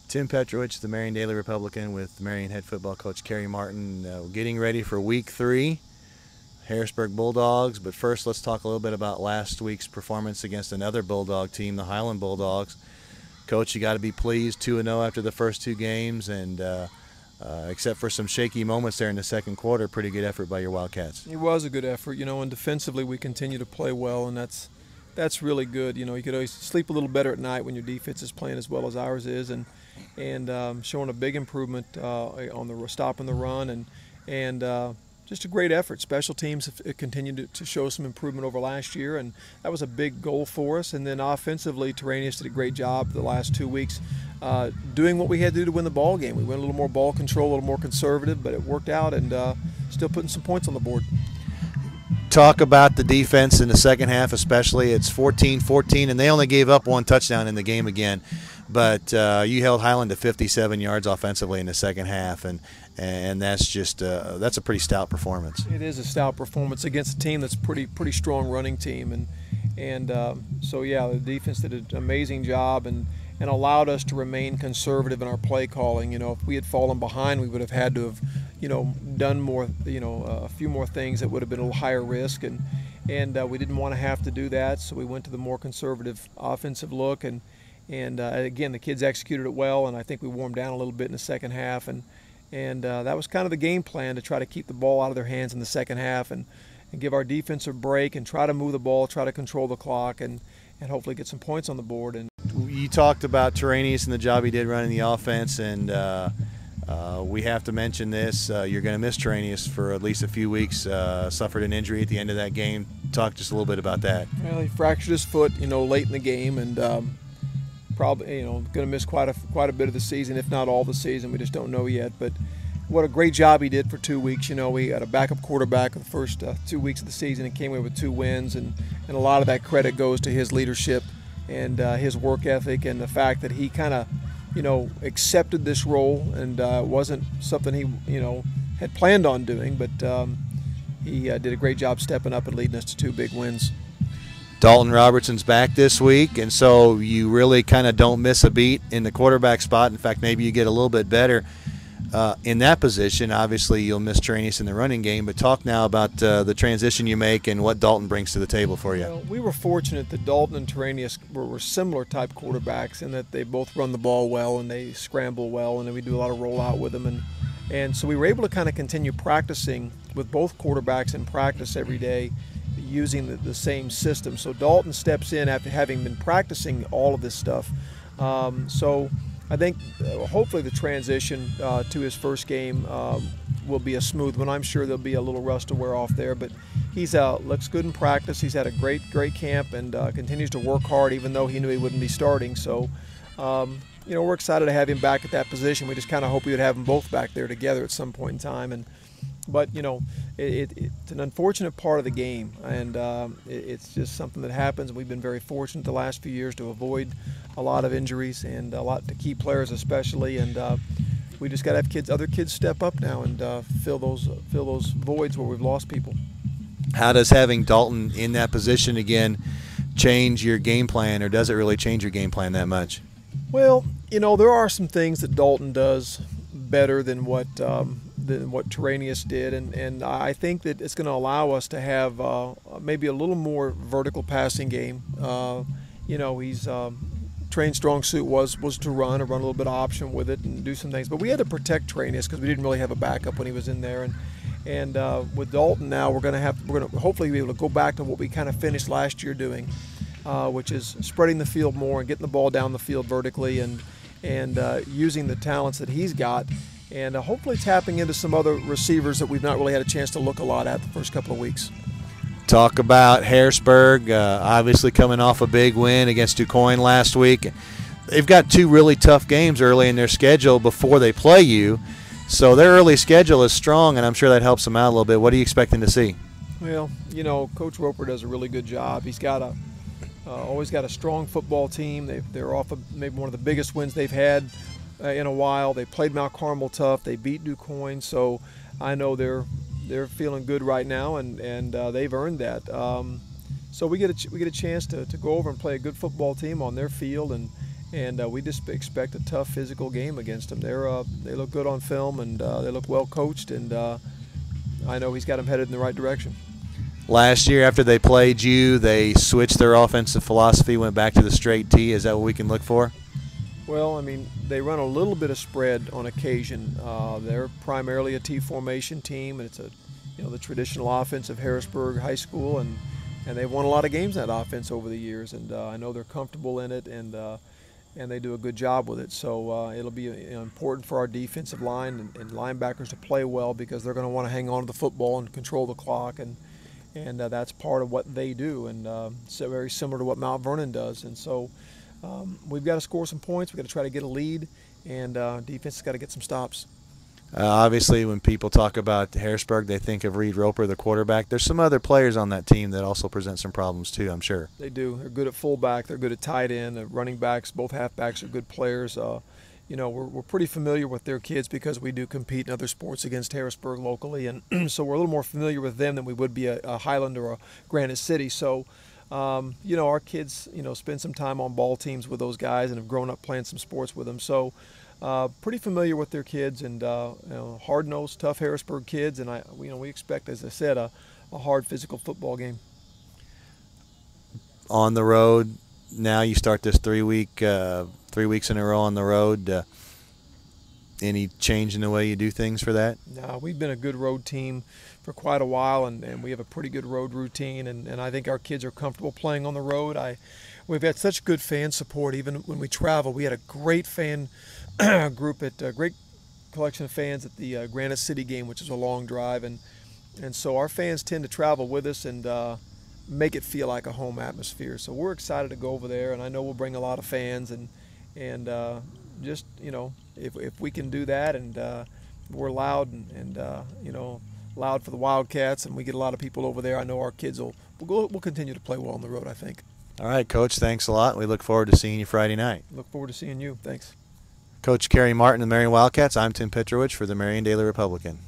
Tim Petrovich, the Marion Daily Republican, with Marion head football coach Kerry Martin, getting ready for week 3, Harrisburg Bulldogs. But first, let's talk a little bit about last week's performance against another Bulldog team, the Highland Bulldogs. Coach, you got to be pleased, 2-0 after the first 2 games, and except for some shaky moments there in the second quarter, pretty good effort by your Wildcats. It was a good effort, and defensively we continue to play well, and that's really good. You could always sleep a little better at night when your defense is playing as well as ours is, and showing a big improvement on the stopping the run, and just a great effort. Special teams have continued to show some improvement over last year, and that was a big goal for us. And then offensively, Terranius did a great job the last 2 weeks doing what we had to do to win the ball game. We went a little more ball control, a little more conservative, but it worked out, and still putting some points on the board. Talk about the defense in the second half especially. It's 14-14, and they only gave up 1 touchdown in the game again. But you held Highland to 57 yards offensively in the second half, and that's just that's a pretty stout performance. It is a stout performance against a team that's pretty strong running team, and so yeah, the defense did an amazing job and allowed us to remain conservative in our play calling. If we had fallen behind, we would have had to have done more, a few more things that would have been a little higher risk, and we didn't want to have to do that, so we went to the more conservative offensive look, and again, the kids executed it well, and I think we warmed down a little bit in the second half, and that was kind of the game plan, to try to keep the ball out of their hands in the second half and give our defense a break and try to move the ball, try to control the clock, and hopefully get some points on the board. And you talked about Terranius and the job he did running the offense, and we have to mention this. You're going to miss Terranius for at least a few weeks. Suffered an injury at the end of that game. Talk just a little bit about that. Well, he fractured his foot, late in the game, and probably, going to miss quite a bit of the season, if not all the season. We just don't know yet. But what a great job he did for 2 weeks. We had a backup quarterback the first 2 weeks of the season and came away with 2 wins, and a lot of that credit goes to his leadership and his work ethic, and the fact that he kind of, accepted this role, and it wasn't something he, had planned on doing, but he did a great job stepping up and leading us to 2 big wins. Dalton Robertson's back this week, and so you really kind of don't miss a beat in the quarterback spot. In fact, maybe you get a little bit better in that position. Obviously, you'll miss Terranius in the running game, but talk now about the transition you make and what Dalton brings to the table for you. Well, we were fortunate that Dalton and Terranius were similar type quarterbacks in that they both run the ball well and they scramble well, and then we do a lot of rollout with them. And so we were able to kind of continue practicing with both quarterbacks in practice every day, using the same system. So Dalton steps in after having been practicing all of this stuff. So I think hopefully the transition to his first game will be a smooth one. I'm sure there'll be a little rust to wear off there, but he's looks good in practice. He's had a great camp and continues to work hard, even though he knew he wouldn't be starting. So we're excited to have him back at that position. We just kind of hope we would have them both back there together at some point in time. But it's an unfortunate part of the game, and it's just something that happens. We've been very fortunate the last few years to avoid a lot of injuries and a lot to key players especially, and we just got to have other kids step up now and fill those voids where we've lost people. How does having Dalton in that position again change your game plan, or does it really change your game plan that much? Well, there are some things that Dalton does better than what Terranius did, and I think that it's going to allow us to have maybe a little more vertical passing game. He's trained strong suit was to run a little bit of option with it and do some things, but we had to protect Terranius because we didn't really have a backup when he was in there, and with Dalton now we're going to hopefully be able to go back to what we kind of finished last year doing, which is spreading the field more and getting the ball down the field vertically and using the talents that he's got, and hopefully tapping into some other receivers that we've not really had a chance to look a lot at the first couple of weeks. Talk about Harrisburg, obviously coming off a big win against DuQuoin last week. They've got 2 really tough games early in their schedule before they play you, so their early schedule is strong, and I'm sure that helps them out a little bit. What are you expecting to see? Well, Coach Roper does a really good job. He's got always got a strong football team. They're off of maybe one of the biggest wins they've had in a while. They played Mount Carmel tough. They beat DuQuoin, so I know they're feeling good right now, and they've earned that. So we get a chance to go over and play a good football team on their field, and and we just expect a tough physical game against them. They look good on film, and they look well coached, and I know he's got them headed in the right direction. Last year, after they played you, they switched their offensive philosophy, went back to the straight T. Is that what we can look for? Well, I mean, they run a little bit of spread on occasion. They're primarily a T formation team, and it's the traditional offense of Harrisburg High School, and they've won a lot of games in that offense over the years, and I know they're comfortable in it, and they do a good job with it. So it'll be important for our defensive line and linebackers to play well, because they're going to want to hang on to the football and control the clock, and that's part of what they do, and so very similar to what Mount Vernon does. And so we've got to score some points. We've got to try to get a lead, and defense has got to get some stops. Obviously, when people talk about Harrisburg, they think of Reed Roper, the quarterback. There's some other players on that team that also present some problems too, I'm sure. They do. They're good at fullback. They're good at tight end. The running backs, both halfbacks, are good players. We're pretty familiar with their kids because we do compete in other sports against Harrisburg locally, and so we're a little more familiar with them than we would be a Highland or a Granite City. So, our kids, spend some time on ball teams with those guys and have grown up playing some sports with them. So, pretty familiar with their kids, and hard-nosed, tough Harrisburg kids, and we expect, as I said, a hard physical football game. On the road, now you start this 3 weeks in a row on the road. Any change in the way you do things for that? No, we've been a good road team for quite a while, and we have a pretty good road routine, and I think our kids are comfortable playing on the road. We've had such good fan support. Even when we travel, we had a great fan group great collection of fans at the Granite City game, which is a long drive, and so our fans tend to travel with us and make it feel like a home atmosphere. So we're excited to go over there, and I know we'll bring a lot of fans, and just if we can do that, and we're loud and loud for the Wildcats, and we get a lot of people over there, I know our kids will continue to play well on the road, I think. All right, Coach, thanks a lot. We look forward to seeing you Friday night. Look forward to seeing you. Thanks. Coach Kerry Martin of the Marion Wildcats, I'm Tim Petrovich for the Marion Daily Republican.